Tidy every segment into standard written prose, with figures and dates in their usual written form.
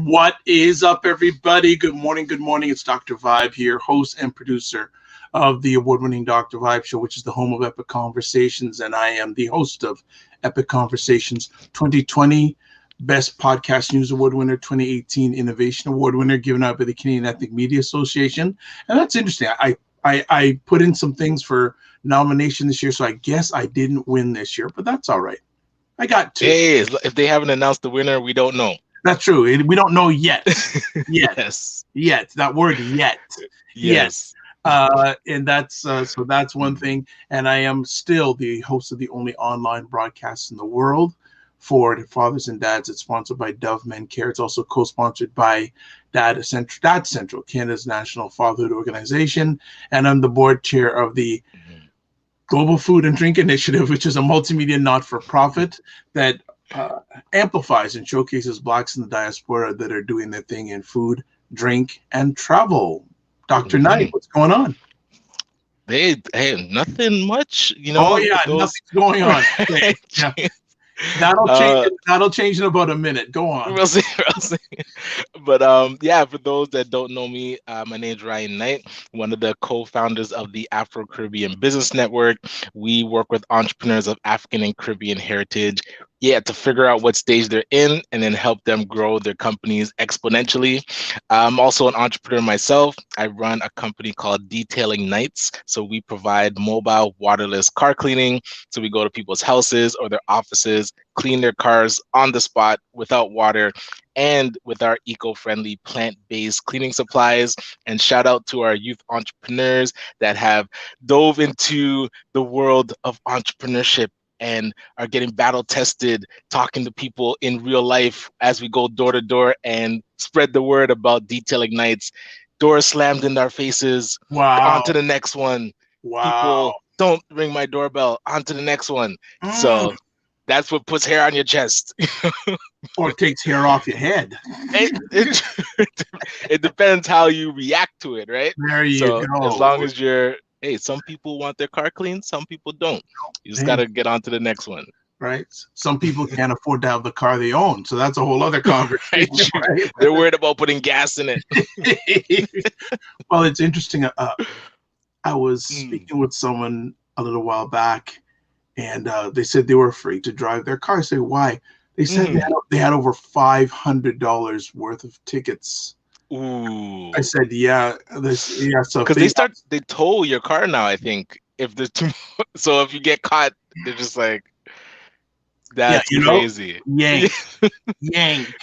What is up, everybody? Good morning. Good morning. It's Dr. Vibe here, host and producer of the award-winning Dr. Vibe Show, which is the home of Epic Conversations, and I am the host of Epic Conversations 2020 Best Podcast News Award winner, 2018 Innovation Award winner, given out by the Canadian Ethnic Media Association. And that's interesting. I put in some things for nomination this year, so I guess I didn't win this year, but that's all right. I got two. Hey, if they haven't announced the winner, we don't know. That's true. We don't know yet. Yes. Yet. That word yet. Yes. And that's so that's one thing. And I am still the host of the only online broadcast in the world for fathers and dads. It's sponsored by Dove Men Care. It's also co-sponsored by Dad Central, Canada's national fatherhood organization. And I'm the board chair of the Global Food and Drink Initiative, which is a multimedia not-for-profit that amplifies and showcases Blacks in the diaspora that are doing their thing in food, drink, and travel. Dr. Knight, what's going on? Hey, nothing much, you know. Oh yeah, nothing's going on. Okay. Yeah. That'll change in about a minute. Go on. We'll see. But yeah, for those that don't know me, my name is Ryan Knight, one of the co-founders of the Afro-Caribbean Business Network. We work with entrepreneurs of African and Caribbean heritage, to figure out what stage they're in and then help them grow their companies exponentially. I'm also an entrepreneur myself. I run a company called Detailing Nights. So we provide mobile waterless car cleaning. So we go to people's houses or their offices, clean their cars on the spot without water, and with our eco-friendly plant-based cleaning supplies. And shout out to our youth entrepreneurs that have dove into the world of entrepreneurship and are getting battle tested, talking to people in real life as we go door to door and spread the word about Detailing Nights. Doors slammed in our faces. Wow. On to the next one. Wow. People, don't ring my doorbell. On to the next one. So that's what puts hair on your chest. Or takes hair off your head. It depends how you react to it, right? There you go. As long as you're, some people want their car cleaned, some people don't. You just got to get on to the next one. Right. Some people can't afford to have the car they own. So that's a whole other conversation. Right? They're worried about putting gas in it. Well, it's interesting. I was speaking with someone a little while back, and they said they were afraid to drive their car. I say, why? They said they had over $500 worth of tickets. Ooh. I said, yeah. So because they tow your car now, I think. If there's too so if you get caught, they're just like, that's crazy. Yank.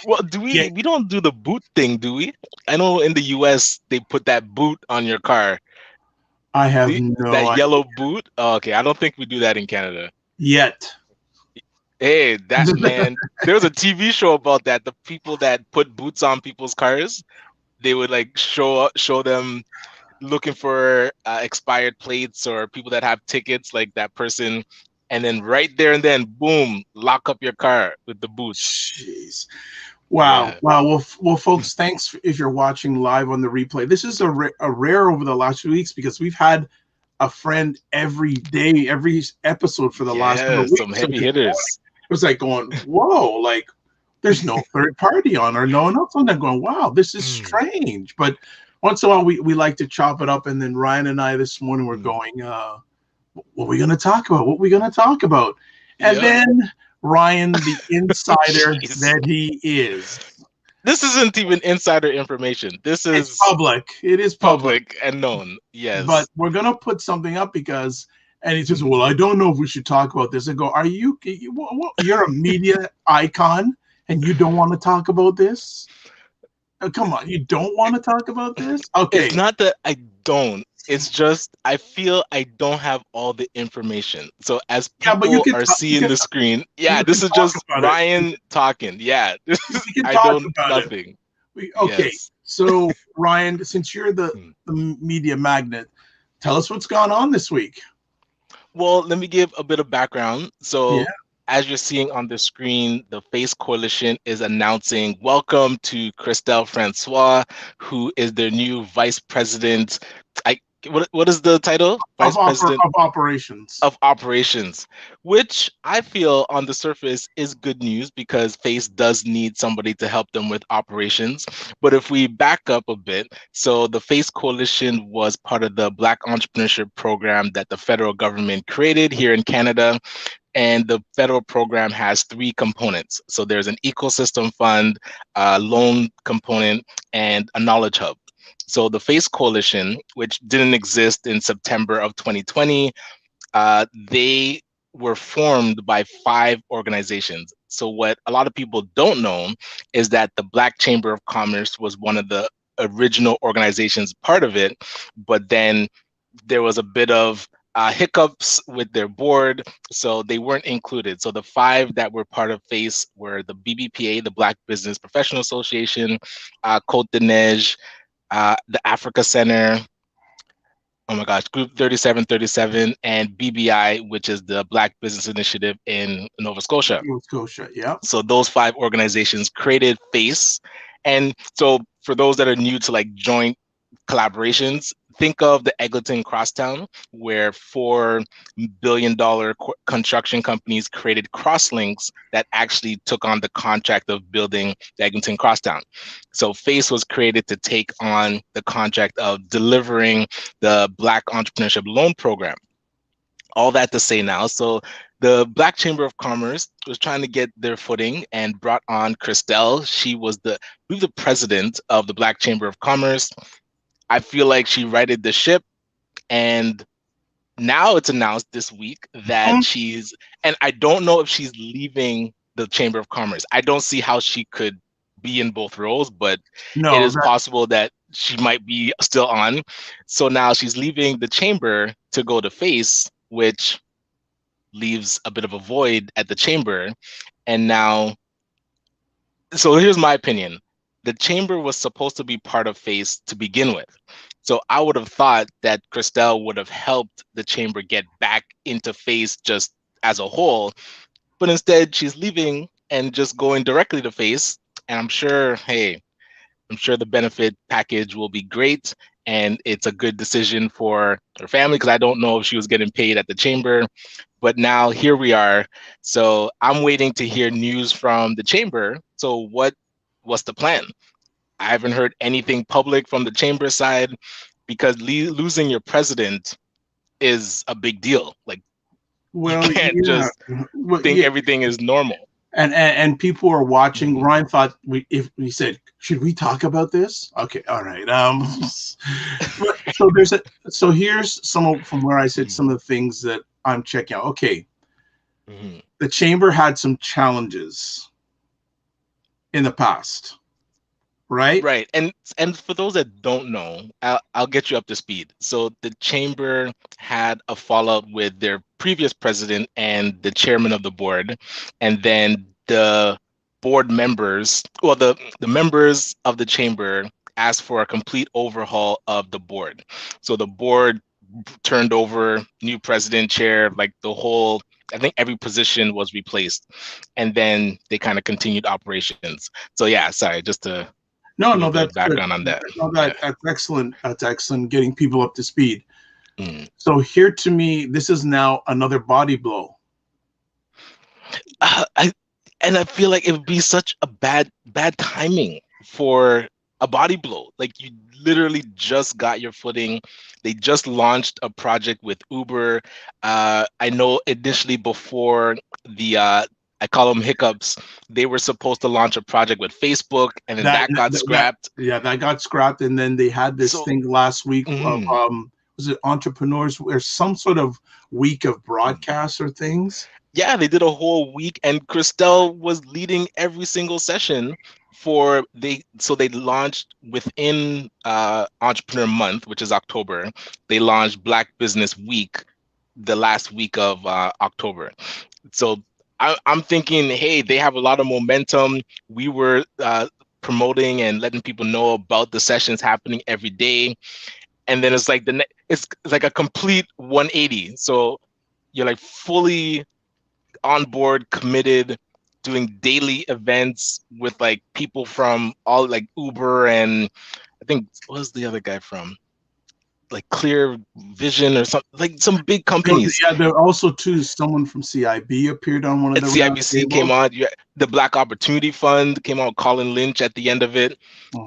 Well, we don't do the boot thing, do we? I know in the US they put that boot on your car. I have no idea. Yellow boot. Oh, okay, I don't think we do that in Canada yet. Hey, that man, there was a TV show about that. The people that put boots on people's cars, they would like show them looking for expired plates or people that have tickets, like that person, and then right there and then, boom, lock up your car with the boots. Jeez. Wow. Yeah. Wow. Well, folks, thanks if you're watching live on the replay. This is a rare over the last few weeks because we've had a friend every day, every episode for the last couple of weeks. Some heavy hitters. It was like going, whoa, like there's no third party on or no one else on that going, wow, this is strange. But once in a while we like to chop it up. And then Ryan and I this morning were going, what are we going to talk about? What are we going to talk about? And Yeah. then Ryan, the insider Jeez. that he is, This isn't even insider information. This it's is public. It is public. public and known. But Yes. we're going to put something up because, and he says, well, Mhm. I don't know if we should talk about this. I go, are you're a media icon and you don't want to talk about this? Come on, you don't want to talk about this? It's Okay. not that I don't. It's just I feel I don't have all the information. So as Yeah, but people are seeing the screen, yeah, you this can is talk just about it. Ryan talking. Yeah, this is We can I talk don't about it. nothing. Okay. Yes. So, Ryan, since you're Hmm. the media magnet, tell us what's gone on this week. Well, let me give a bit of background. Yeah. So, as you're seeing on the screen, the Face Coalition is announcing welcome to Christelle Francois, who is their new vice president. I what is the title? Vice president Of operations. of operations, which I feel on the surface is good news because Face does need somebody to help them with operations. But if we back up a bit, so the Face Coalition was part of the Black Entrepreneurship Program that the federal government created here in Canada. And the federal program has three components. So there's an ecosystem fund, a loan component, and a knowledge hub. So the FACE Coalition, which didn't exist in September of 2020, they were formed by 5 organizations. So what a lot of people don't know is that the Black Chamber of Commerce was one of the original organizations part of it, but then there was a bit of hiccups with their board, so they weren't included. So the 5 that were part of FACE were the BBPA, the Black Business Professional Association, Côte de Neige, the Africa Center, oh my gosh, Group 3737, and BBI, which is the Black Business Initiative in Nova Scotia. Nova Scotia, yeah. So those 5 organizations created FACE. And so for those that are new to like joint collaborations, think of the Eglinton Crosstown, where $4 billion construction companies created crosslinks that actually took on the contract of building the Eglinton Crosstown. So FACE was created to take on the contract of delivering the Black Entrepreneurship Loan Program. All that to say now, so the Black Chamber of Commerce was trying to get their footing and brought on Christelle. She was the president of the Black Chamber of Commerce. I feel like she righted the ship, and now it's announced this week that she's, and I don't know if she's leaving the Chamber of Commerce. I don't see how she could be in both roles, but it No, is possible that she might be still on. So now she's leaving the chamber to go to FACE, which leaves a bit of a void at the chamber. And now, so here's my opinion. The chamber was supposed to be part of FACE to begin with. So I would have thought that Christelle would have helped the chamber get back into FACE just as a whole, but instead she's leaving and just going directly to FACE. And I'm sure, hey, I'm sure the benefit package will be great and it's a good decision for her family because I don't know if she was getting paid at the chamber. But now here we are. So I'm waiting to hear news from the chamber. So what's the plan? I haven't heard anything public from the chamber side because losing your president is a big deal. Like you well, can't yeah, just well, think yeah, everything is normal. and people are watching. Mhm. Ryan thought if we said, should we talk about this? Okay, all right. So so here's from where I said some of the things that I'm checking out. Okay, Mhm. the chamber had some challenges in the past, right? Right. And for those that don't know, I'll get you up to speed. So the chamber had a fallout with their previous president and the chairman of the board, and then the board members, well, the members of the chamber asked for a complete overhaul of the board. So the board turned over, new president, chair, like the whole, I think every position was replaced. And then they kind of continued operations. So yeah, sorry, just to No, give a no, bit of that's good. background on that. No, Yeah. that's excellent. That's excellent. Getting people up to speed. Mm. So here, to me, this is now another body blow. I and I feel like it would be such a bad timing for a body blow. Like you literally just got your footing. They just launched a project with Uber. I know initially before the I call them hiccups, they were supposed to launch a project with Facebook, and then that that got that scrapped. yeah, that got scrapped, and then they had this So thing last week of mhm. was it entrepreneurs, or some sort of week of broadcasts or things. Yeah, they did a whole week, and Christelle was leading every single session for they launched within Entrepreneur Month, which is October. They launched Black Business Week the last week of October. So I'm thinking, hey, they have a lot of momentum. We were promoting and letting people know about the sessions happening every day, and then it's like it's like a complete 180. So you're like fully on board, committed, doing daily events with like people from all like Uber, and I think what was the other guy from, like Clear Vision or something, like some big companies. Yeah, there also too someone from CIB appeared on one of And the round CIBC came tables. on. The Black Opportunity Fund came on. Colin Lynch at the end of it.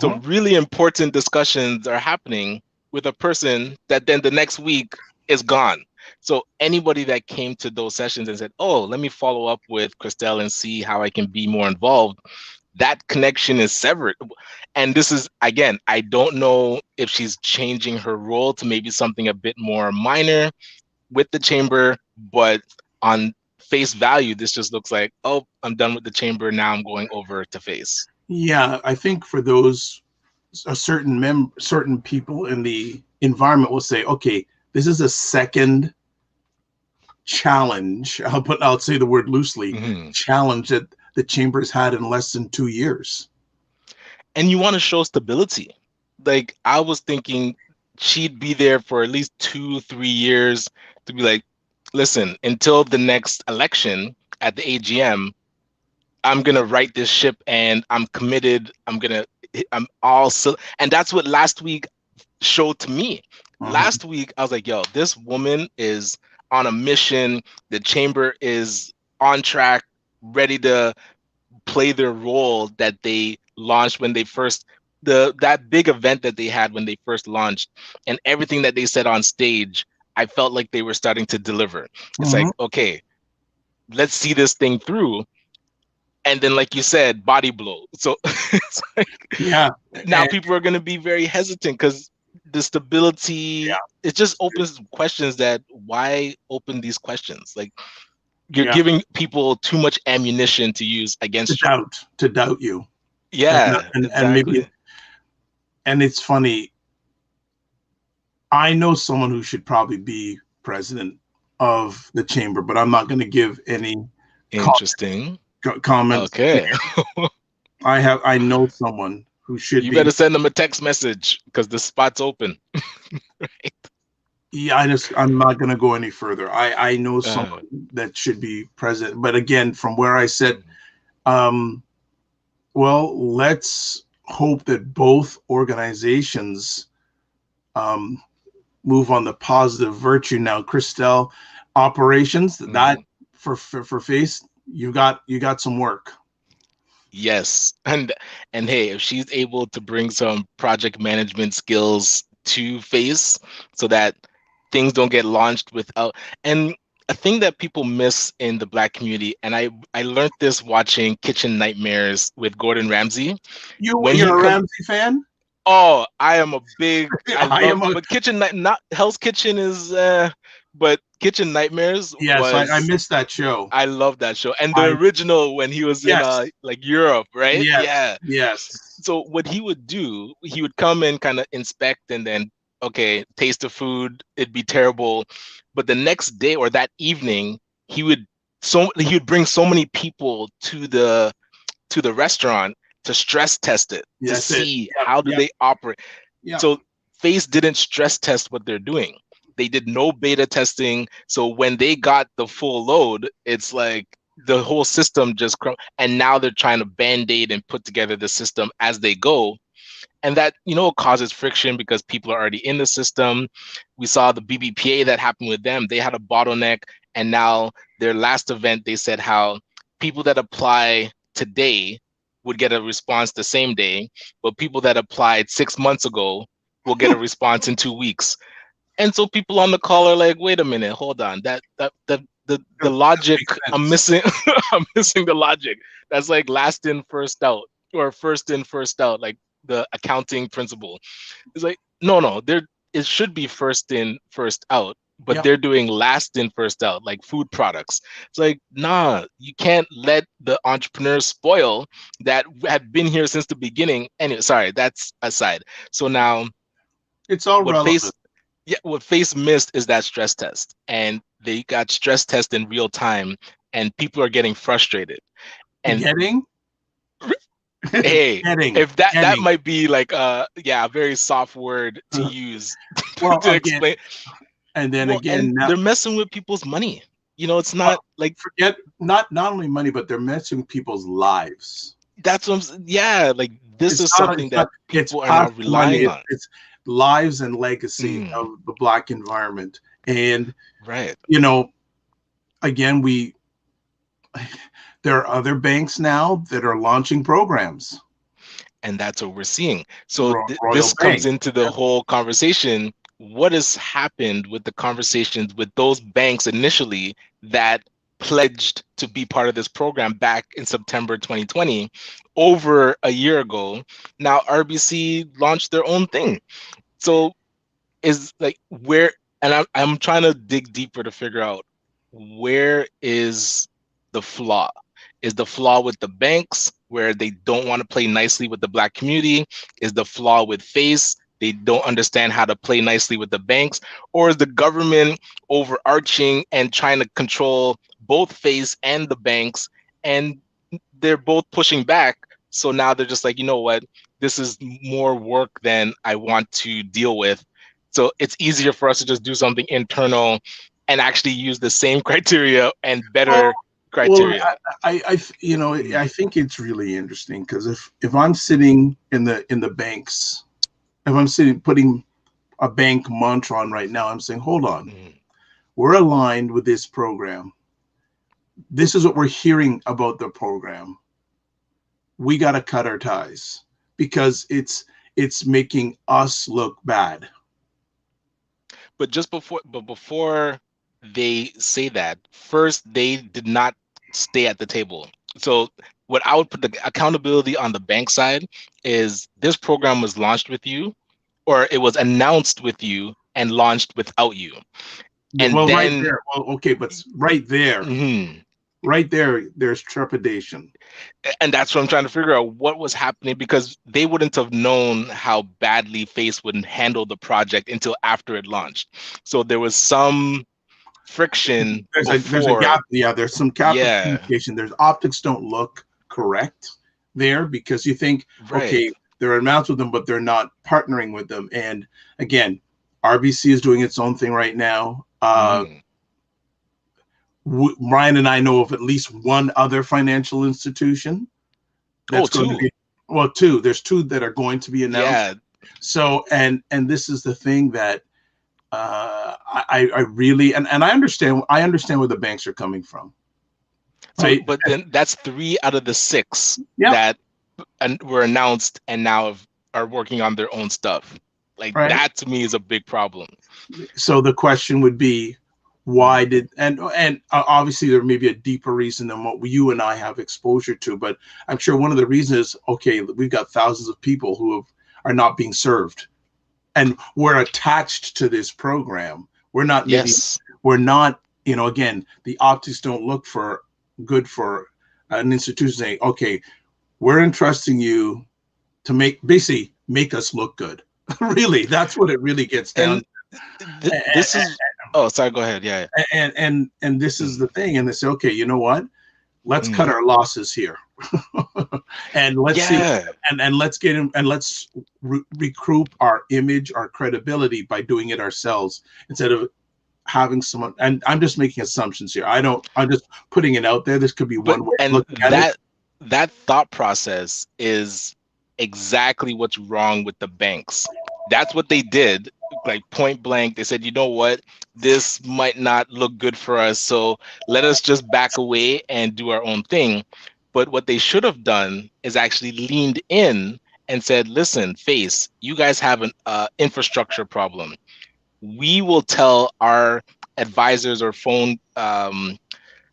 So Uh-huh. really important discussions are happening with a person that then the next week is gone. So anybody that came to those sessions and said, "Oh, let me follow up with Christelle and see how I can be more involved," that connection is severed. And this is, again, I don't know if she's changing her role to maybe something a bit more minor with the chamber, but on face value, this just looks like, oh, I'm done with the chamber. Now I'm going over to face. Yeah, I think for those a certain people in the environment will say, okay, this is a second challenge. I'll say the word loosely, Mhm. challenge that the chamber's had in less than 2 years. And you want to show stability. Like I was thinking she'd be there for at least 2, 3 years to be like, listen, until the next election at the AGM, I'm gonna right this ship and I'm committed. I'm all so, and that's what last week showed to me. Uh-huh. Last week, I was like, yo, this woman is on a mission. The chamber is on track, ready to play their role that they launched when they first that big event that they had when they first launched, and everything that they said on stage. I felt like they were starting to deliver. It's like, Uh-huh. okay, let's see this thing through. And then, like you said, body blow. So it's like, Yeah. now And people are going to be very hesitant because the yeah, stability, it just opens questions that why open these questions? Like you're yeah. giving people too much ammunition to use To against you. doubt you. And Yeah, and maybe, exactly. and it's funny, I know someone who should probably be president of the chamber, but I'm not going to give any Interesting. comments. Okay. I know someone who should You be. better send them a text message because the spot's open. Right. Yeah, I'm not going to go any further. I know Uh, someone that should be president, but again, from where I sit, um, well, let's hope that both organizations um, move on the positive virtue. Now, Christelle, operations, that mhm. for face, you got some work. Yes. And hey, if she's able to bring some project management skills to face so that things don't get launched without, and a thing that people miss in the Black community, and I learned this watching Kitchen Nightmares with Gordon Ramsay. When he You're a come, Ramsey fan? oh, I am a big, I I love, am a but Kitchen Night, not Hell's Kitchen is but Kitchen Nightmares yes. I was, missed that show. I love that show. And the I original when he was in yes, like Europe, right? yes, Yeah. yes. So what he would do, he would come and kind of inspect and then, okay, taste the food, it'd be terrible. But the next day or that evening, he would bring so many people to the restaurant to stress test it to That's it. see Yep, how do yep, they operate. yep. So Face didn't stress test what they're doing. They did no beta testing. So when they got the full load, it's like the whole system just and now they're trying to band-aid and put together the system as they go. And that, causes friction because people are already in the system. We saw the BBPA that happened with them. They had a bottleneck, and now their last event, they said how people that apply today would get a response the same day, but people that applied 6 months ago will get a response in 2 weeks. And so people on the call are like, wait a minute, hold on. The logic Makes I'm sense. missing. I'm missing the logic. That's like last in, first out, or first in, first out, like the accounting principle. It's like, no, there it should be first in, first out, but Yeah, they're doing last in, first out, like food products. It's like, nah, you can't let the entrepreneurs spoil that have been here since the beginning. Anyway, sorry, that's aside. So now it's all what relevant. Face yeah, what Face missed is that stress test. And they got stress test in real time, and people are getting frustrated. And Getting, hey, getting, if that getting. might be like a very soft word to use Well, to again, explain. and then Well, again, and now, they're messing with people's money. It's well, not like forget not only money, but they're messing people's lives. that's what yeah, like this It's is not. something It's not. that It's people are past now money. relying on. It's lives and legacy Mm, of the Black environment. And right. you know, again, we there are other banks now that are launching programs. And that's what we're seeing. So Royal this comes Bank. into the whole conversation. What has happened with the conversations with those banks initially that pledged to be part of this program back in September 2020, over a year ago? Now RBC launched their own thing. So is like where, and I'm trying to dig deeper to figure out where is the flaw. Is the flaw with the banks where they don't want to play nicely with the Black community? Is the flaw with Face, they don't understand how to play nicely with the banks? Or is the government overarching and trying to control both Face and the banks, and they're both pushing back? So now they're just like, you know what, this is more work than I want to deal with, so it's easier for us to just do something internal and actually use the same criteria and Well, better well, criteria. I think it's really interesting because if I'm sitting in the banks, if I'm sitting putting a bank mantra on right now, I'm saying, hold on, Mm. we're aligned with this program. This is what we're hearing about the program. We got to cut our ties because it's making us look bad. But before they say that, first they did not stay at the table. So what I would put the accountability on the bank side is this program was launched with you, or it was announced with you and launched without you. And Well, right then there. Well, okay, but right there, mhm. right there, there's trepidation. And that's what I'm trying to figure out, what was happening, because they wouldn't have known how badly Face would handle the project until after it launched. So there was some friction There's a before. gap. Yeah, there's some gap of Yeah, communication. There's optics don't look correct there because you think, right. okay, they're announced with them, but they're not partnering with them. And again, RBC is doing its own thing right now. Mhm. Ryan and I know of at least one other financial institution Oh, that's going to two. be, well, two. There's two that are going to be announced. Yeah. So, and this is the thing that I really, and I understand where the banks are coming from, So, right? but then that's three out of the six Yeah, that were announced and now are working on their own stuff. Like right. that to me is a big problem. So the question would be, why did and obviously there may be a deeper reason than what you and I have exposure to, but I'm sure one of the reasons is, okay, we've got thousands of people are not being served, and we're attached to this program. Yes. We're not, again, the optics don't look for good for an institution saying, okay, we're entrusting you to basically make us look good. Really, that's what it really gets down And to. this is, oh, sorry, go ahead. Yeah. And this is Mm. the thing. And they say, okay, you know what? Let's cut Mm. our losses here, and let's see, Yeah. and let's get in, and let's recruit our image, our credibility by doing it ourselves instead of having someone. And I'm just making assumptions here. I'm just putting it out there. This could be But one way of and looking at it. that thought process is exactly what's wrong with the banks. That's what they did, like point blank. They said, you know what, this might not look good for us, so let us just back away and do our own thing. But what they should have done is actually leaned in and said, listen, Face, you guys have an infrastructure problem. We will tell our advisors or phone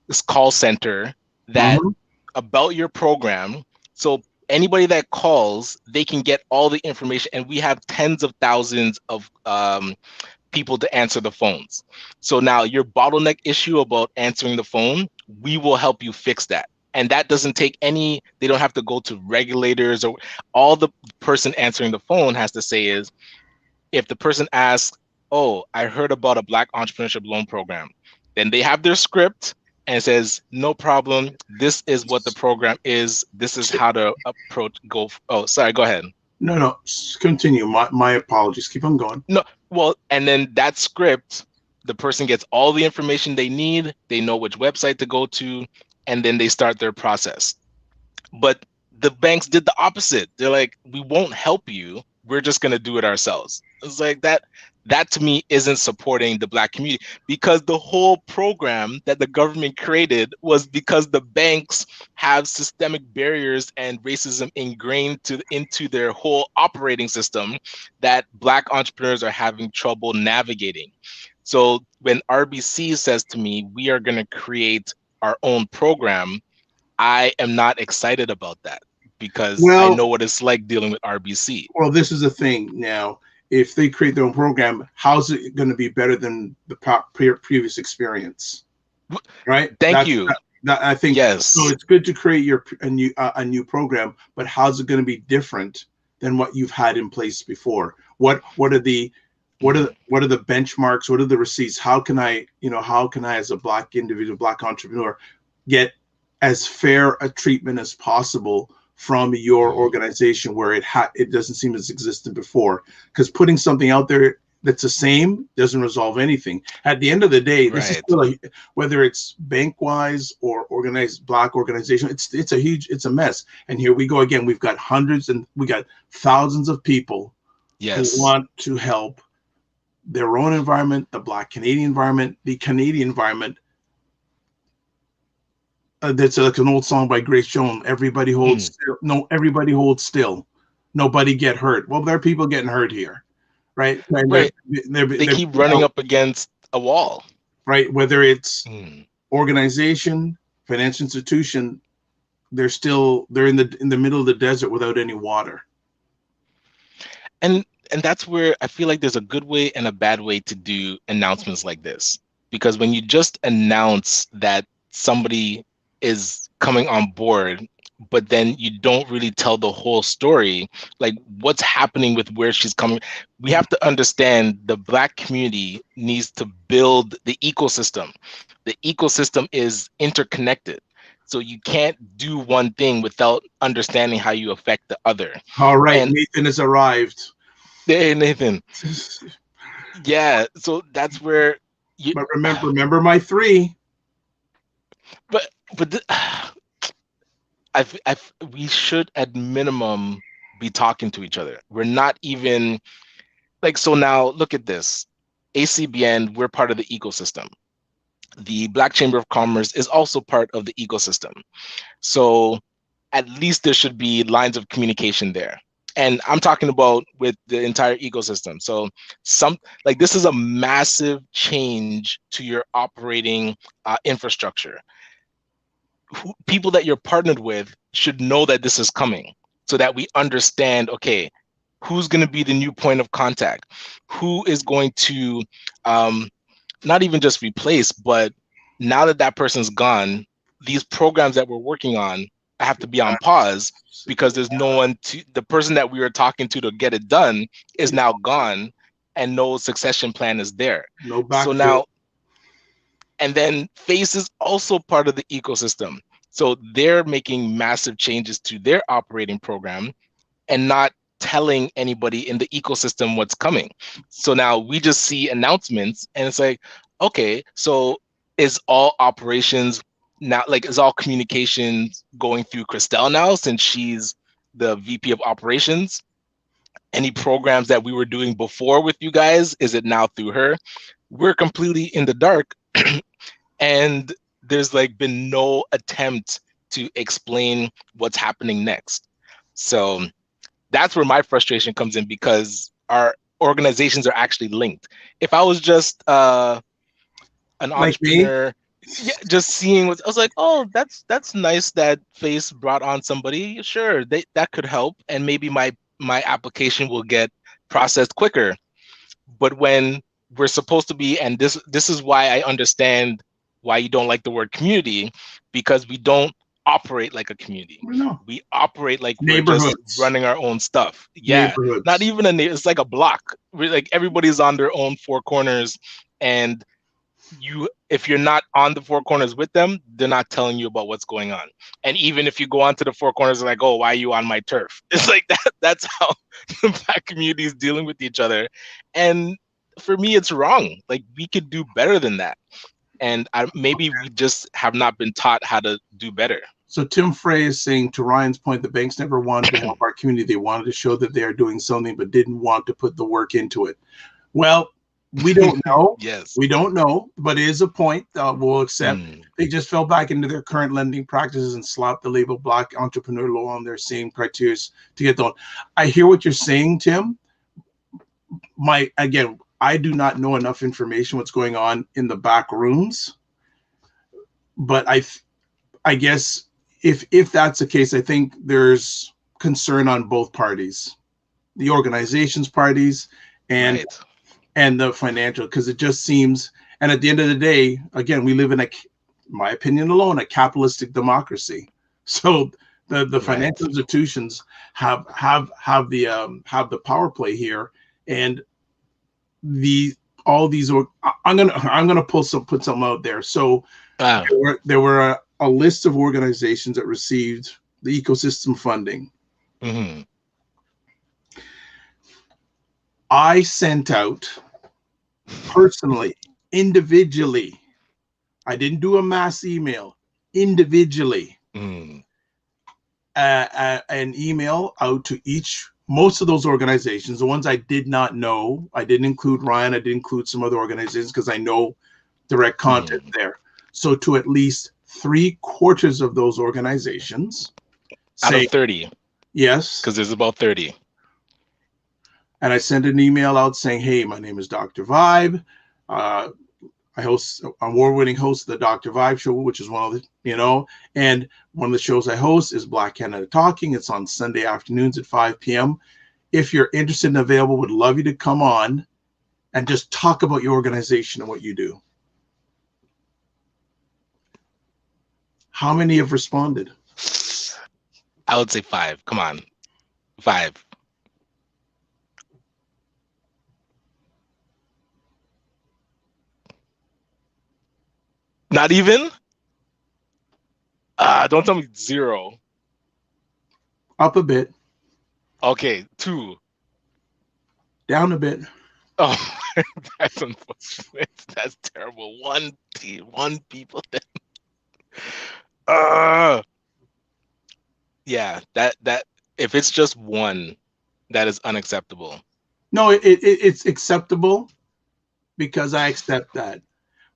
this call center that Mhm. about your program. So anybody that calls, they can get all the information. And we have tens of thousands of people to answer the phones. So now your bottleneck issue about answering the phone, we will help you fix that. And that doesn't take any, they don't have to go to regulators, or all the person answering the phone has to say is, if the person asks, oh, I heard about a Black entrepreneurship loan program, then they have their script and it says, no problem. This is what the program is. This is how to approach, go. Oh, sorry, go ahead. No, no, continue. My apologies. Keep on going. No, well, and then that script, the person gets all the information they need. They know which website to go to, and then they start their process. But the banks did the opposite. They're like, we won't help you. We're just going to do it ourselves. It's like that. That to me isn't supporting the Black community, because the whole program that the government created was because the banks have systemic barriers and racism ingrained into their whole operating system that Black entrepreneurs are having trouble navigating. So when RBC says to me, we are going to create our own program, I am not excited about that, because I Well, know what it's like dealing with RBC. well, this is the thing now. If they create their own program, how's it going to be better than the previous experience? Right? Thank you. I think so. Yes. It's good to create a new program, but how's it going to be different than what you've had in place before? What are the what are the benchmarks? What are the receipts? How can I, how can I, as a Black individual, Black entrepreneur, get as fair a treatment as possible from your organization where it doesn't seem as existent before? Because putting something out there that's the same doesn't resolve anything. At the end of the day, this is still whether it's bank-wise or organized Black organization, it's a mess. And here we go again. We've got hundreds and we got thousands of people who want to help their own environment, the Black Canadian environment, the Canadian environment. That's like an old song by Grace Jones. Everybody holds still. No, everybody holds still. Nobody get hurt. Well, there are people getting hurt here, right? And Right. They keep running up against a wall. Right. Whether it's organization, financial institution, they're in the middle of the desert without any water. And that's where I feel like there's a good way and a bad way to do announcements like this. Because when you just announce that somebody is coming on board, but then you don't really tell the whole story, like what's happening with where she's coming. We have to understand the Black community needs to build the ecosystem. The ecosystem is interconnected. So you can't do one thing without understanding how you affect the other. All right, and Nathan has arrived. Hey, Nathan. Yeah, so that's where you. But remember my 3. But we should at minimum be talking to each other. We're not even like, so now look at this. ACBN, we're part of the ecosystem. The Black Chamber of Commerce is also part of the ecosystem. So at least there should be lines of communication there. And I'm talking about with the entire ecosystem. So this is a massive change to your operating infrastructure. People that you're partnered with should know that this is coming, so that we understand, okay, who's going to be the new point of contact, who is going to not even just replace, but now that that person's gone, these programs that we're working on have to be on pause, because there's no one the person that we were talking to get it done is now gone, and no succession plan is there. No backfill. So now, and then Face is also part of the ecosystem. So they're making massive changes to their operating program and not telling anybody in the ecosystem what's coming. So now we just see announcements and it's like, okay, so is all operations now, like, is all communications going through Christelle now, since she's the VP of operations? Any programs that we were doing before with you guys, is it now through her? We're completely in the dark. And there's like been no attempt to explain what's happening next. So that's where my frustration comes in, because our organizations are actually linked. If I was just an Like me? entrepreneur, yeah, just seeing what I was like, oh, that's nice that Face brought on somebody. Sure, that could help, and maybe my application will get processed quicker. But when we're supposed to be, and this is why I understand why you don't like the word community, because we don't operate like a community. No. We operate like we're just Neighborhoods. running our own stuff. Yeah, not Neighborhoods. even it's like a block. We're like, everybody's on their own four corners, and if you're not on the four corners with them, they're not telling you about what's going on. And even if you go onto the four corners, they're like, oh, why are you on my turf? It's like that's how the Black community is dealing with each other. And for me, it's wrong. Like, we could do better than that. And maybe we just have not been taught how to do better. So Tim Frey is saying, to Ryan's point, the banks never wanted to help our community. They wanted to show that they are doing something, but didn't want to put the work into it. Well, we don't know. Yes. We don't know, but it is a point that we'll accept. They just fell back into their current lending practices and slapped the label Black entrepreneur loan on their same criteria to get the loan. I hear what you're saying, Tim. Again, I do not know enough information what's going on in the back rooms, but I guess if that's the case, I think there's concern on both parties, the organizations parties and Right. and the financial, because it just seems, and at the end of the day, again, we live in my opinion alone, a capitalistic democracy. So the financial institutions have the power play here, and all these. I'm gonna put something out there. So there were a list of organizations that received the ecosystem funding. Mm-hmm. I sent out personally, individually. I didn't do a mass email. Individually, an email out to most of those organizations. The ones I did not know, I didn't include Ryan. I didn't include some other organizations because I know direct content there. So to at least 3/4 of those organizations, out of 30. Yes, because there's about 30. And I sent an email out saying, hey, my name is Dr. Vibe. I host, award-winning host of the Dr. Vibe Show, which is one of the, and one of the shows I host is Black Canada Talking. It's on Sunday afternoons at 5 p.m. If you're interested and available, would love you to come on and just talk about your organization and what you do. How many have responded? I would say 5. Come on. 5. Not even? Don't tell me 0. Up a bit. Okay, 2. Down a bit. Oh, that's unfortunate. That's terrible. 1 people. Yeah, that if it's just 1, that is unacceptable. No, it's acceptable because I accept that.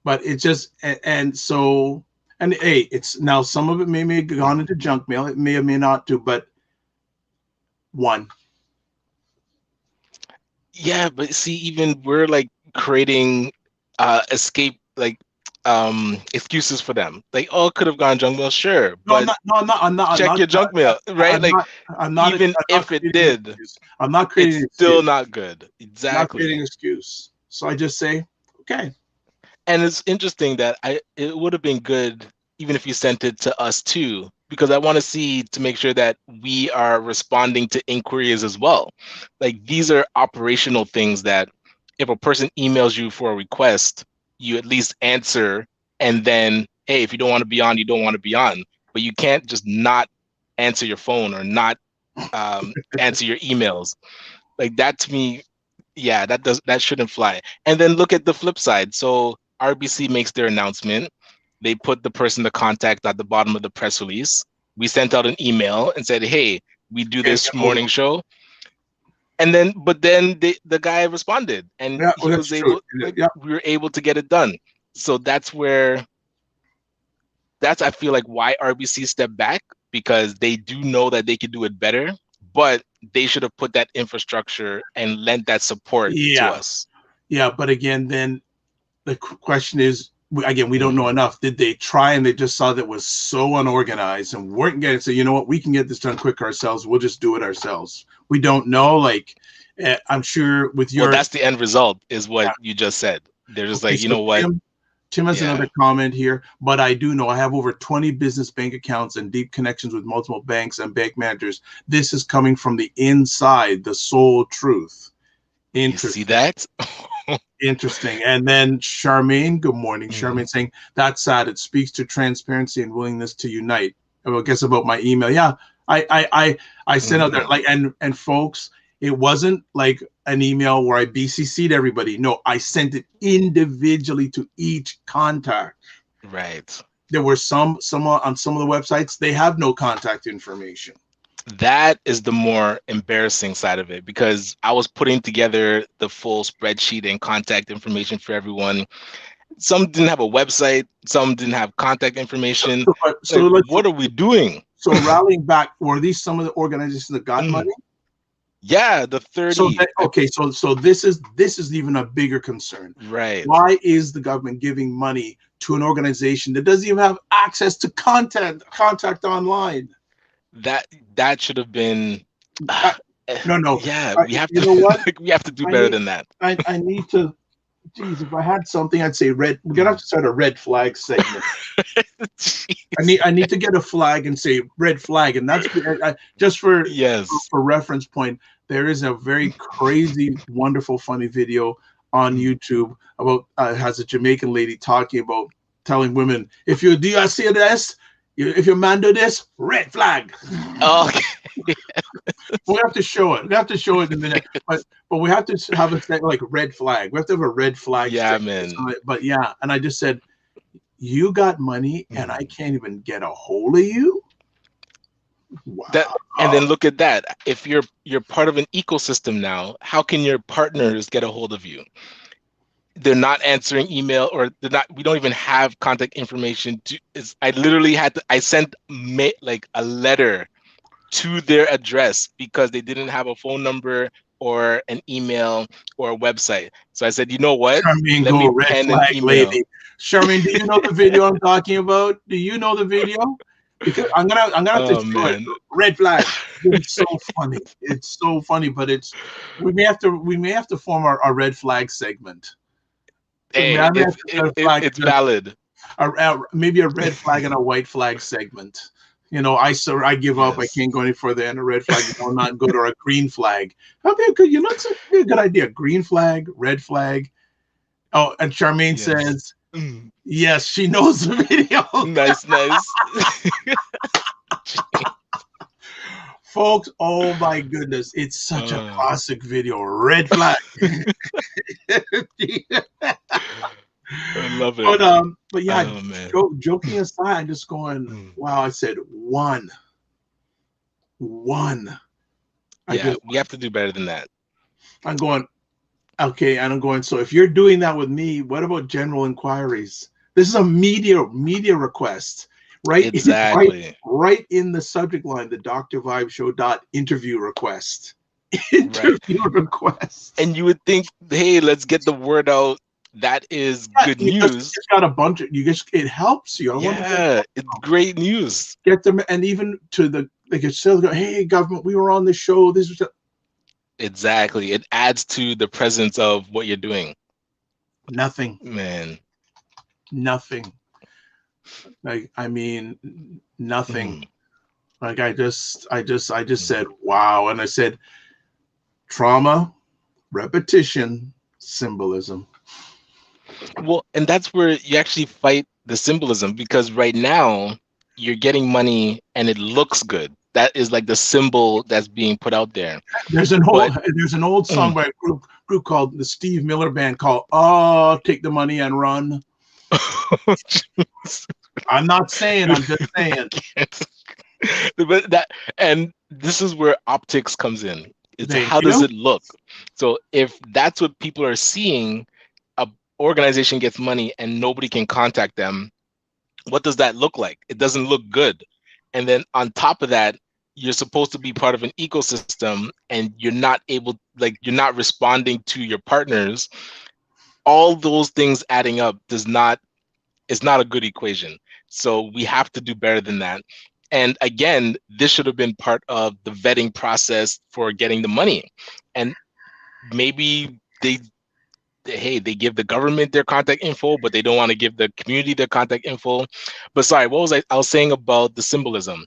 But it just, and so, and hey, it's now some of it may have gone into junk mail. It may or may not do, but 1. Yeah, but see, even we're like creating escape, like excuses for them. Like, oh, it could have gone junk mail, sure. But I'm not. Check your junk mail, right? I'm not even if it did, I'm not creating. It's still not good. Exactly. I'm not creating an excuse. So I just say, okay. And it's interesting that it would have been good even if you sent it to us too, because I want to see to make sure that we are responding to inquiries as well. Like, these are operational things that if a person emails you for a request, you at least answer, and then, hey, if you don't want to be on, you don't want to be on. But you can't just not answer your phone or not answer your emails. Like, that to me, yeah, that shouldn't fly. And then look at the flip side. So RBC makes their announcement. They put the person to contact at the bottom of the press release. We sent out an email and said, hey, we do this morning show. And then, but then the guy responded, and he was able, we were able to get it done. So that's where that's I feel like why RBC stepped back, because they do know that they could do it better, but they should have put that infrastructure and lent that support to Yeah, us. yeah. But again, then the question is, again, we don't Mm. know enough. Did they try and they just saw that it was so unorganized and weren't getting, so you know what, we can get this done quick ourselves. We'll just do it ourselves. We don't know. Like, I'm sure with Well, your, that's the end result, is yeah. what you just said. They're just Okay, like, you so know what? Tim has Yeah. another comment here, but I do know I have over 20 business bank accounts and deep connections with multiple banks and bank managers. This is coming from the inside, the sole truth. You see Interesting. that? Interesting. And then Charmaine, good morning. Mm. Charmaine saying, that's sad. It speaks to transparency and willingness to unite. I guess about my email. Yeah, I sent out there, like, and folks, it wasn't like an email where I BCC'd everybody. No, I sent it individually to each contact. Right. There were some on some of the websites, they have no contact information. That is the more embarrassing side of it, because I was putting together the full spreadsheet and contact information for everyone. Some didn't have a website, some didn't have contact information. So Like, what are we doing? So rallying back, were these some of the organizations that got money? Yeah, the 30. So okay, so this is even a bigger concern. Right. Why is the government giving money to an organization that doesn't even have access to contact online? That should have been no. Yeah, we have you to, know what? we have to do better than that. I need to. Geez, if I had something, I'd say red. We're gonna have to start a red flag segment. I need to get a flag and say red flag, and that's just for reference point. There is a very crazy, wonderful, funny video on YouTube about has a Jamaican lady talking about telling women, if you do you see this, if your man do this, red flag. Okay. We have to show it. We have to show it in a minute, but we have to have a like red flag. We have to have a red flag. Yeah, man. But yeah, and I just said, you got money, and I can't even get a hold of you. Wow. And then look at that. If you're part of an ecosystem now, how can your partners get a hold of you? They're not answering email, or they're not. We don't even have contact information. I literally had to. I sent like a letter to their address because they didn't have a phone number or an email or a website. So I said, you know what? Charmaine, let me pen an email. Lady. Charmaine, do you know the video I'm talking about? Do you know the video? Because I'm gonna have to show it. Red flag. It's so funny. It's so funny, but we may have to form our red flag segment. Hey, it's valid. Maybe a red flag and a white flag segment. You know, I give up. I can't go any further. And a red flag, not go to a green flag. That'd be a good. It's a good idea. Green flag, red flag. Oh, and Charmaine says, yes, she knows the video. Nice. Folks, oh my goodness, it's such a classic video. Red flag. I love it. But yeah, joking aside, I'm just going, wow, I said one. Yeah, we have to do better than that. I'm going, okay, and I'm going, so if you're doing that with me, what about general inquiries? This is a media request, right? Exactly. Right in the subject line, the Dr. Vibe Show interview request. Interview request. And you would think, hey, let's get the word out. That is good news. Just got a bunch of it helps you. It's great news. Get them, and even to they could still go, hey, government, we were on the show. This was exactly. It adds to the presence of what you're doing. Nothing, man. Nothing. Like, I mean, nothing. Like I just said, wow, and I said, trauma, repetition, symbolism. Well, and that's where you actually fight the symbolism, because right now you're getting money and it looks good. That is like the symbol that's being put out there. There's an old song by a group called the Steve Miller Band called "Oh, Take the Money and Run." I'm not saying. I'm just saying. But this is where optics comes in. It's how does it look? So if that's what people are seeing, a organization gets money and nobody can contact them, What does that look like? It doesn't look good. And then on top of that, you're supposed to be part of an ecosystem and you're not able, like, you're not responding to your partners. All those things adding up does not, it's not a good equation. So we have to do better than that. And again, this should have been part of the vetting process for getting the money. And maybe hey, they give the government their contact info, but they don't want to give the community their contact info. But sorry, what was I was saying about the symbolism?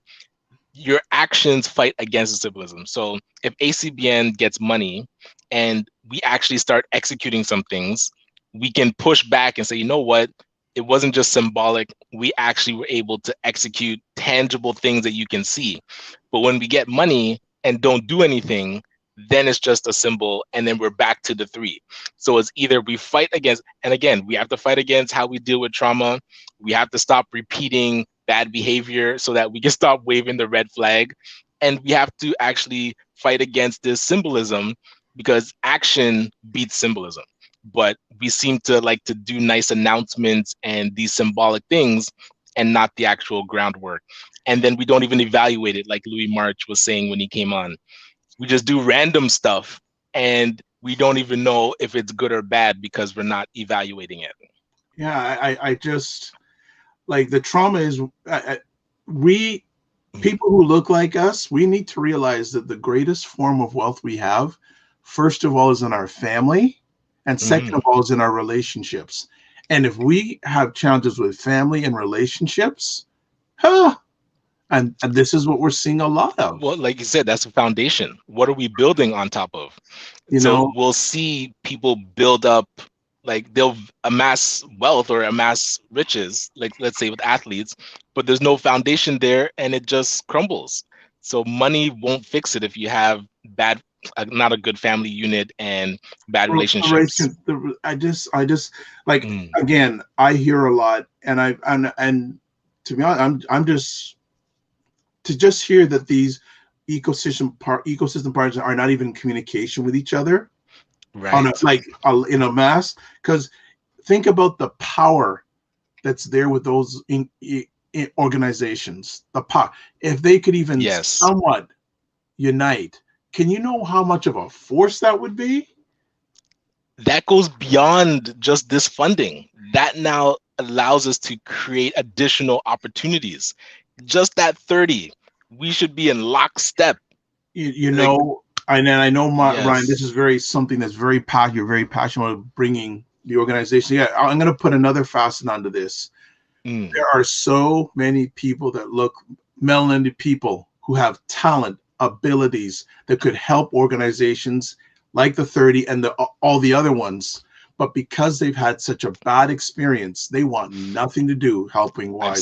Your actions fight against the symbolism. So if ACBN gets money and we actually start executing some things, we can push back and say, you know what? It wasn't just symbolic. We actually were able to execute tangible things that you can see. But when we get money and don't do anything, then it's just a symbol. And then we're back to the three. So it's either we fight against, and again, we have to fight against how we deal with trauma. We have to stop repeating bad behavior so that we can stop waving the red flag. And we have to actually fight against this symbolism because action beats symbolism. But we seem to like to do nice announcements and these symbolic things and not the actual groundwork. And then we don't even evaluate it, like Louis March was saying when he came on. We just do random stuff and we don't even know if it's good or bad because we're not evaluating it. Yeah, I just like the trauma is we people who look like us, we need to realize that the greatest form of wealth we have, first of all, is in our family, and second of all, is in our relationships. And if we have challenges with family and relationships, and this is what we're seeing a lot of. Well, like you said, that's a foundation. What are we building on top of? So we'll see people build up, like they'll amass wealth or amass riches, like let's say with athletes, but there's no foundation there and it just crumbles. So money won't fix it if you have bad, not a good family unit and bad relationships. I just like again, I hear a lot, and and to be honest, I'm just to just hear that these ecosystem partners are not even in communication with each other, right? On in a mass. Because think about the power that's there with those in organizations. The power, if they could even somewhat unite, can you know how much of a force that would be? That goes beyond just this funding. That now allows us to create additional opportunities. Just that 30, we should be in lockstep. You know, and then I know, Ryan, this is something that's very passionate. You're very passionate about bringing the organization. Yeah, I'm going to put another facet onto this. There are so many people that look melanated people who have talent, abilities that could help organizations like the 30 and all the other ones. But because they've had such a bad experience, they want nothing to do helping wise.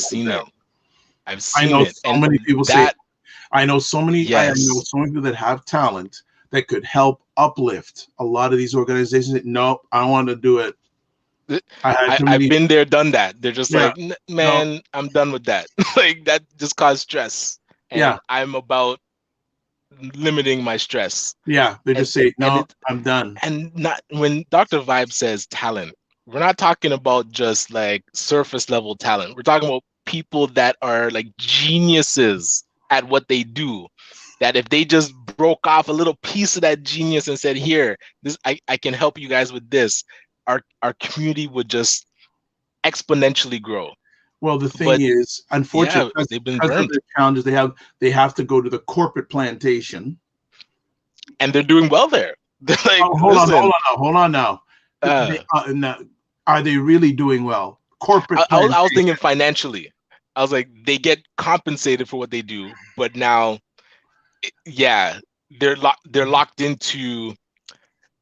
I've seen it. So many people say, I know so many people that have talent that could help uplift a lot of these organizations. That, no, I don't want to do it. I've been there, done that. They're just like, man, I'm done with that. Like that just caused stress. And I'm about limiting my stress. Yeah, they just say, no, I'm done. And not when Dr. Vibe says talent, we're not talking about just like surface level talent. We're talking about people that are like geniuses at what they do, that if they just broke off a little piece of that genius and said, here, this I can help you guys with this, our community would just exponentially grow. Well, the thing is, unfortunately, they've been because burned. of the challenges they have to go to the corporate plantation, and they're doing well there. They're like, hold on now. Are they really doing well? Corporate. I was thinking financially. I was like, they get compensated for what they do, but now, they're locked into.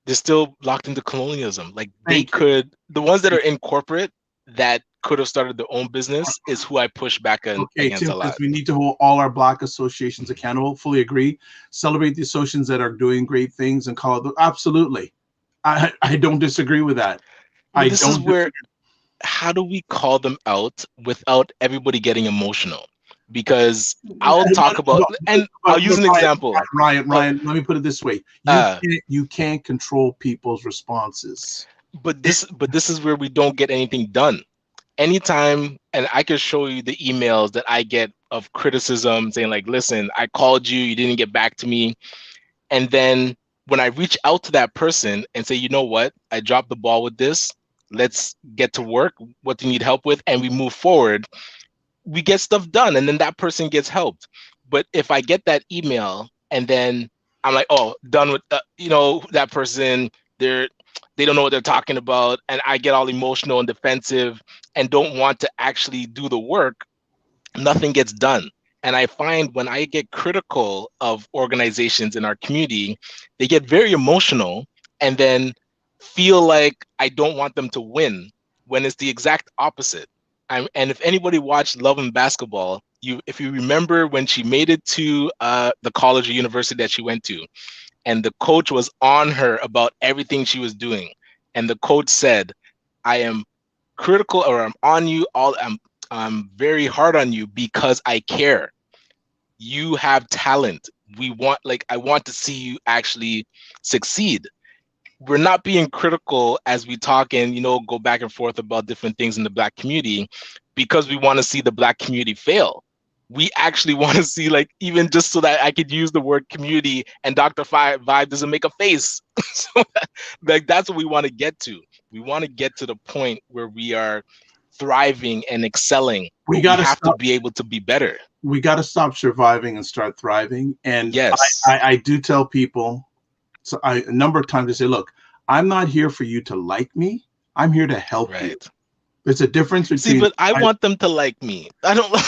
They're still locked into colonialism. Like the ones that are in corporate that could have started their own business is who I push back against a lot. We need to hold all our Black associations accountable. Fully agree. Celebrate the associations that are doing great things and call it. Absolutely. I don't disagree with that. How do we call them out without everybody getting emotional? Because I'll talk about, and I'll use an example. Ryan, let me put it this way. You can't control people's responses. But this is where we don't get anything done. anytime, and I can show you the emails that I get of criticism saying like, listen, I called you, you didn't get back to me. And then when I reach out to that person and say, you know what, I dropped the ball with this, let's get to work, what do you need help with? And we move forward, we get stuff done, and then that person gets helped. But if I get that email and then I'm like, oh, done with that person, they don't know what they're talking about, and I get all emotional and defensive and don't want to actually do the work, nothing gets done. And I find when I get critical of organizations in our community, they get very emotional and then feel like I don't want them to win, when it's the exact opposite. And if anybody watched Love and Basketball, if you remember when she made it to the college or university that she went to, and the coach was on her about everything she was doing, and the coach said, I am critical, or I'm on you all, I'm very hard on you because I care. You have talent. I want to see you actually succeed. We're not being critical as we talk and go back and forth about different things in the Black community because we want to see the Black community fail. We actually want to see, like, even just so that I could use the word community and Dr. Vibe doesn't make a face. So like that's what we want to get to. We want to get to the point where we are thriving and excelling. We have to be able to be better. We got to stop surviving and start thriving. And yes, I do tell people, so a number of times I say, look, I'm not here for you to like me. I'm here to help you. There's a difference between. See, but I want them to like me. I don't. But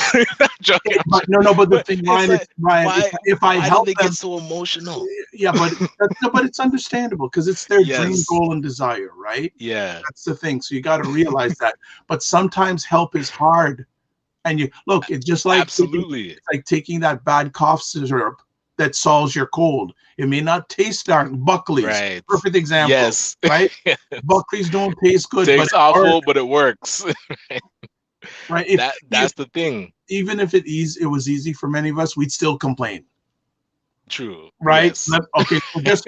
but the thing, Ryan, like, is, Ryan, if I help they them, get so emotional. Yeah, but it's understandable because it's their dream, goal, and desire, right? Yeah, that's the thing. So you got to realize that. But sometimes help is hard, and you look. It's just like absolutely taking that bad cough syrup that solves your cold. It may not taste like Buckley's. Right. Perfect example. Yes. Right. Yes. Buckley's don't taste good. Tastes awful, but it works. Right. That's the thing. Even if it was easy for many of us, we'd still complain. True. Right. Yes. Okay. We're just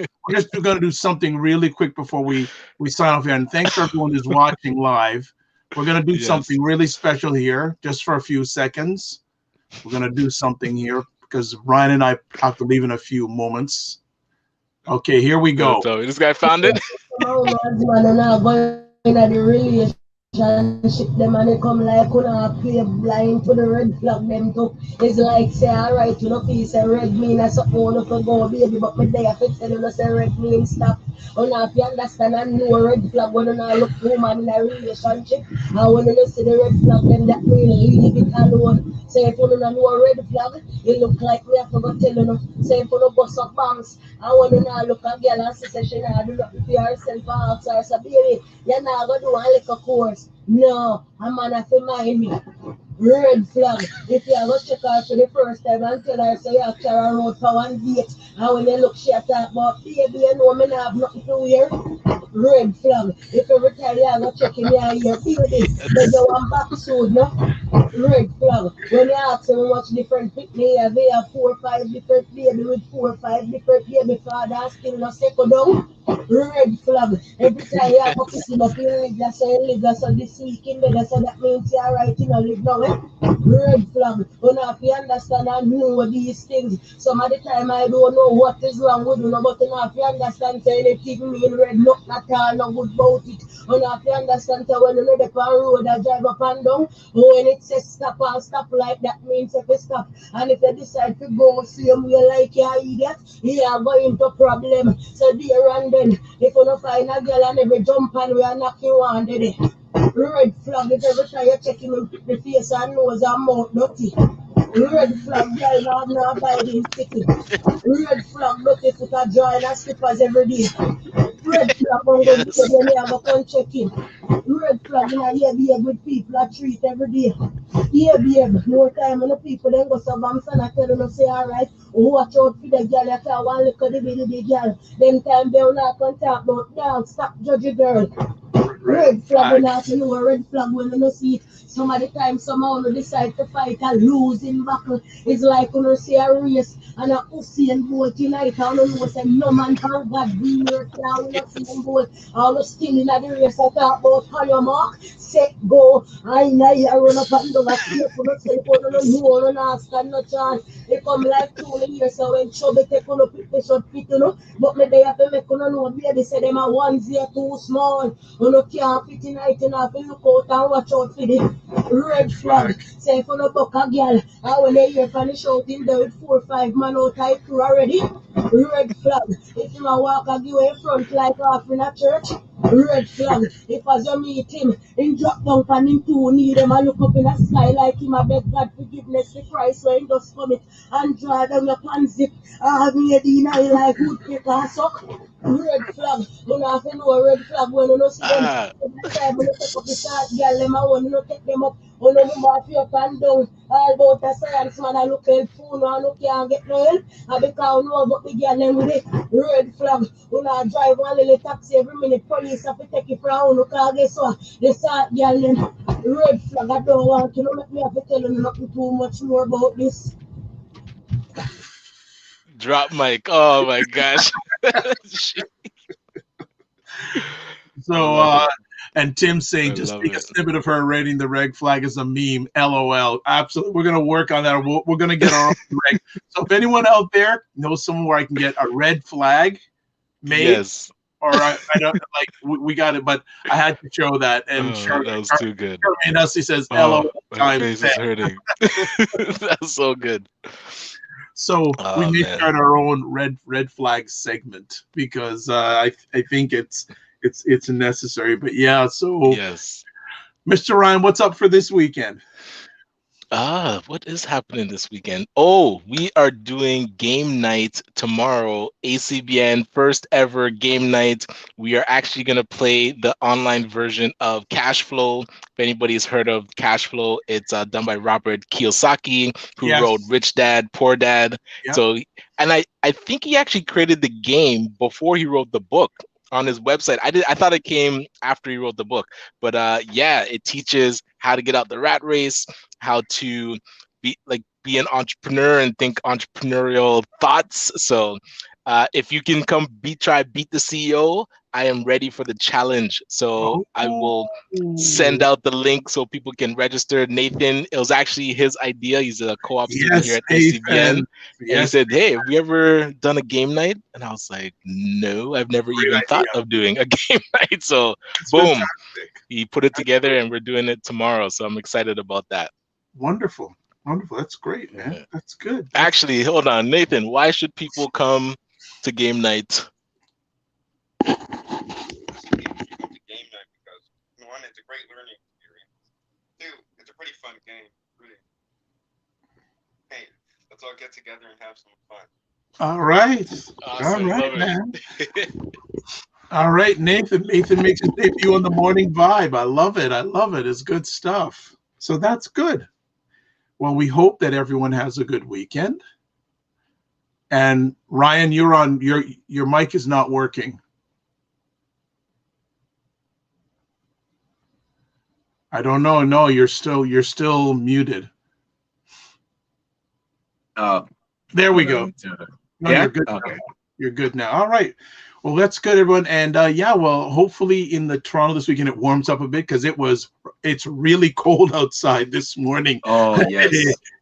going to do something really quick before we sign off here. And thanks for everyone who's watching live. We're going to do something really special here, just for a few seconds. We're going to do something here because Ryan and I have to leave in a few moments. Okay, here we go. So this guy found it. Relationship them and they come like play blind to the red flag them too. It's like say alright, you know, piece of red mean I something wanna go baby, but me there fix tell you no say red mean stop. If you understand and know red flag when you look woman in a relationship, and when you see the red flag them that mean leave it alone. So if you don't know a red flag, it look like we have to go tell you. So if you don't bust up banks, and when you look at girl and say she not do nothing for herself or ask her, so baby, you're not going to do a little course. No, a man have to mind me. Red flag. If you go check her for the first time and tell her so you have to run out for one date, and when you look she talk about baby, you know me not have nothing to wear. Red flag. If every time you go check in your ear, baby, then you want back suit, no? Red flag. When you ask them how much different picnic have, they have 4 or 5 different baby with 4 or 5 different baby father still not settle down. Red flag. Every time you have a picking up your leg, that's how you live, that's how this week in bed, that's how that means you're right, you know, live now, eh? Red flag. You know, if you understand and know these things, some of the time I don't know what is wrong with you, but you know, if you understand, say anything mean red, not at all, no good about it. You know, if you understand, say when you know the road, I drive up and down, when it says stop and stop like that means if you stop. And if you decide to go same way like you're idiot, you are going to problem. So there and then, if you don't find a girl and every jump and we are knocking one day, red flag if every time you're checking the face and nose and mouth dirty. Red flag girl have no abiding city. Red flag dirty foot a drawing and slippers every day. Red flag on go to the never come check in. Red flag in a year behave with people a treat every day. Yeah, babe, more time when the people then go so bams and I tell them say alright, watch out for the girl, you can't look at the baby girl. Them time they will not can talk about dog, stop judging girl. Red flag when I know a red flag when you see it. Some of the time, somehow you decide to fight a losing battle. It's like when you see a race and a Usain Bolt tonight. I don't know, say no man can God be your flag when Usain Bolt. I was still in the race. I talk about on your mark, set, go. I know you run up and down a step for yourself. You don't know, you don't stand no chance. They come like 2 years, so when trouble take on up, they should fit, you know. But me they have to make you know, baby, say them a onesie too small. You know, can't fit in it, you have to look out and watch out for the red flag. Say, if you no buck a girl, and when they hear from the shouting there with 4 or 5 man out type crew already, red flag. If you a walk a give in front like off in a church, red flag. If as you meet him, him drop down and him too need him and look up in the sky like him a beg God forgiveness for Christ when him just come it and draw down your pants zip. Have me a dinner like woodpecker and suck. Red flag. You know, if you know a red flag when you don't see them. Every time when you take up the short girl, them a one, you know, take them up. You know, you mark you up and down. All about the science man, I look helpful, and you can't get no help. And because you know about the girl, them with the red flag. You know, drive one little taxi every minute. Police have to take it from you, because guess what? The short girl, them red flag. I don't want you know, make me have to tell you nothing too much more about this. Drop mic. Oh my gosh. So, and Tim saying, just take a snippet of her rating the red flag as a meme. LOL. Absolutely. We're going to work on that. We're going to get our own reg. So if anyone out there knows someone where I can get a red flag made, yes. Or I don't like, we got it, but I had to show that. And that was too good. And he says, LOL. My face is hurting. That's so good. So we may start our own red flag segment because I think it's necessary. But yeah, so yes, Mr. Ryan, what's up for this weekend? What is happening this weekend? Oh, we are doing game night tomorrow. ACBN first ever game night. We are actually going to play the online version of Cash Flow. If anybody's heard of Cash Flow, it's done by Robert Kiyosaki, who wrote Rich Dad, Poor Dad. Yep. So, and I think he actually created the game before he wrote the book on his website. I thought it came after he wrote the book, but yeah, it teaches how to get out the rat race, how to be an entrepreneur and think entrepreneurial thoughts. So if you can come beat the CEO, I am ready for the challenge. So I will send out the link so people can register. Nathan, it was actually his idea. He's a co-op student here at ACBN. And he said, hey, have we ever done a game night? And I was like, no, I've never even thought of doing a game night. So boom, he put it together and we're doing it tomorrow. So I'm excited about that. Wonderful. That's great, man. Yeah. That's good. Actually, hold on, Nathan, why should people come to game night? Game night because one, it's a great learning experience. Two, it's a pretty fun game. Really. Hey, let's all get together and have some fun. All right. Awesome. All right, man. All right, Nathan. Nathan makes his debut on the Morning Vibe. I love it. It's good stuff. So that's good. Well, we hope that everyone has a good weekend. And Ryan, you're on your mic is not working. I don't know. No, you're still muted. There we go. No, yeah? You're good. Okay. You're good now. All right. Well, that's good, everyone. And yeah, well, hopefully in the Toronto this weekend it warms up a bit because it's really cold outside this morning. Oh yes.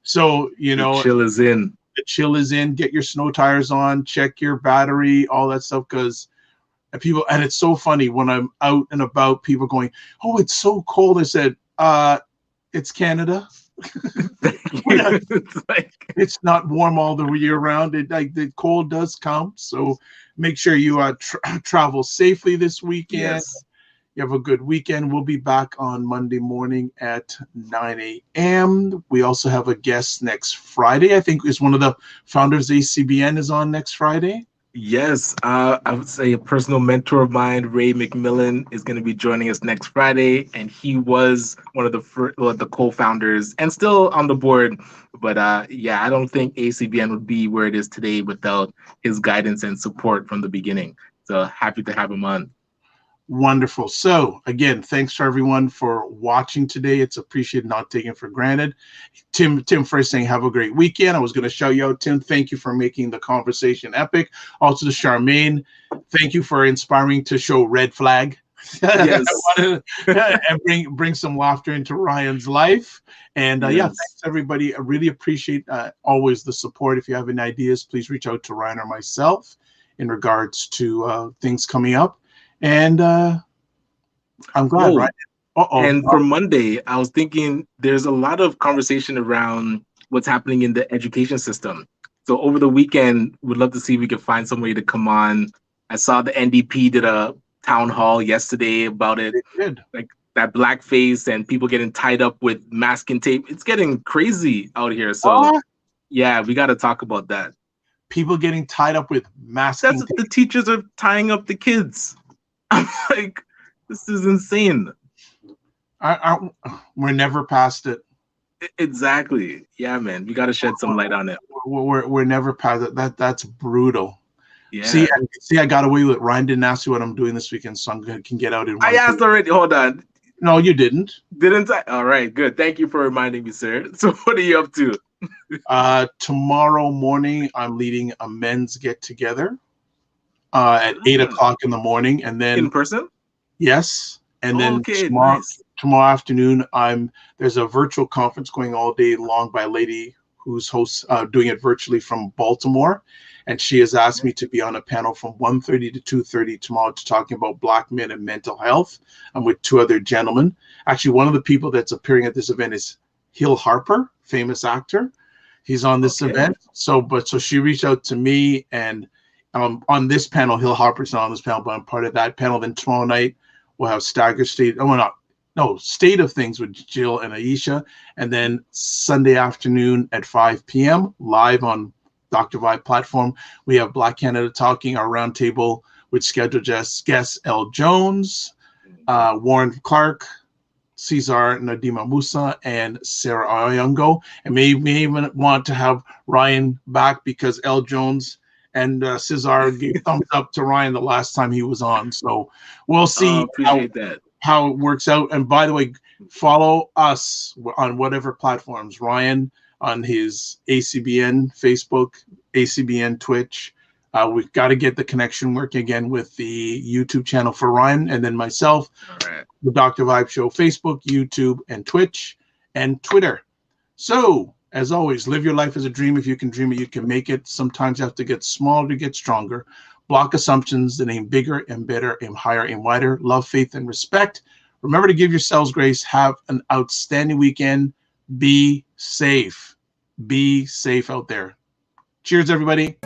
So the chill is in. The chill is in. Get your snow tires on. Check your battery. All that stuff because and it's so funny when I'm out and about. People going, "Oh, it's so cold." I said, "It's Canada." It's not warm all the year round. The cold does come, so make sure you travel safely this weekend. Yes. You have a good weekend. We'll be back on Monday morning at 9 a.m. We also have a guest next Friday. I think is one of the founders of ACBN is on next Friday. Yes, I would say a personal mentor of mine, Ray McMillan, is going to be joining us next Friday, and he was one of the co-founders and still on the board. But yeah, I don't think ACBN would be where it is today without his guidance and support from the beginning. So happy to have him on. Wonderful. So again, thanks for everyone for watching today. It's appreciated, not taken for granted. Tim first saying have a great weekend. I was going to shout you out, Tim. Thank you for making the conversation epic. Also to Charmaine, thank you for inspiring to show red flag. Yes. And bring some laughter into Ryan's life. And Yes. yeah, thanks everybody. I really appreciate always the support. If you have any ideas, please reach out to Ryan or myself in regards to things coming up. And I'm glad, Oh, right? And for Monday, I was thinking there's a lot of conversation around what's happening in the education system. So over the weekend, we'd love to see if we could find somebody to come on. I saw the NDP did a town hall yesterday about it, like that blackface and people getting tied up with masking tape. It's getting crazy out here. So yeah, we got to talk about that. People getting tied up with masking tape. The teachers are tying up the kids. I'm like, this is insane. We're never past it. Exactly. Yeah, man. We got to shed some light on it. We're never past it. That's brutal. Yeah. See, I got away with it. Ryan didn't ask you what I'm doing this weekend, so I can get out in one. I asked already. Hold on. No, you didn't. Didn't I? All right, good. Thank you for reminding me, sir. So what are you up to? Tomorrow morning, I'm leading a men's get-together at 8 o'clock in the morning. And then in person? Yes. And then nice. Tomorrow afternoon, there's a virtual conference going all day long by a lady who's doing it virtually from Baltimore. And she has asked me to be on a panel from 1:30 to 2:30 tomorrow to talking about Black men and mental health. I'm with two other gentlemen. Actually, one of the people that's appearing at this event is Hill Harper, famous actor. He's on this event. So she reached out to me, and on this panel, Hill Harper's not on this panel, but I'm part of that panel. Then tomorrow night, we'll have State of Things with Jill and Aisha. And then Sunday afternoon at 5 p.m. live on Dr. Vibe platform, we have Black Canada Talking, our roundtable with scheduled guests L. Jones, Warren Clark, Cesar Nadima Musa, and Sarah Oyongo. And may even want to have Ryan back because L. Jones and Cesar gave thumbs up to Ryan the last time he was on. So we'll see how it works out. And by the way, follow us on whatever platforms. Ryan on his ACBN Facebook, ACBN Twitch. We've got to get the connection working again with the YouTube channel for Ryan, and then myself, the Dr. Vibe Show, Facebook, YouTube, and Twitch, and Twitter. So, as always, live your life as a dream. If you can dream it, you can make it. Sometimes you have to get smaller to get stronger. Block assumptions, then aim bigger, aim better, aim higher, aim wider. Love, faith, and respect. Remember to give yourselves grace. Have an outstanding weekend. Be safe. Be safe out there. Cheers, everybody.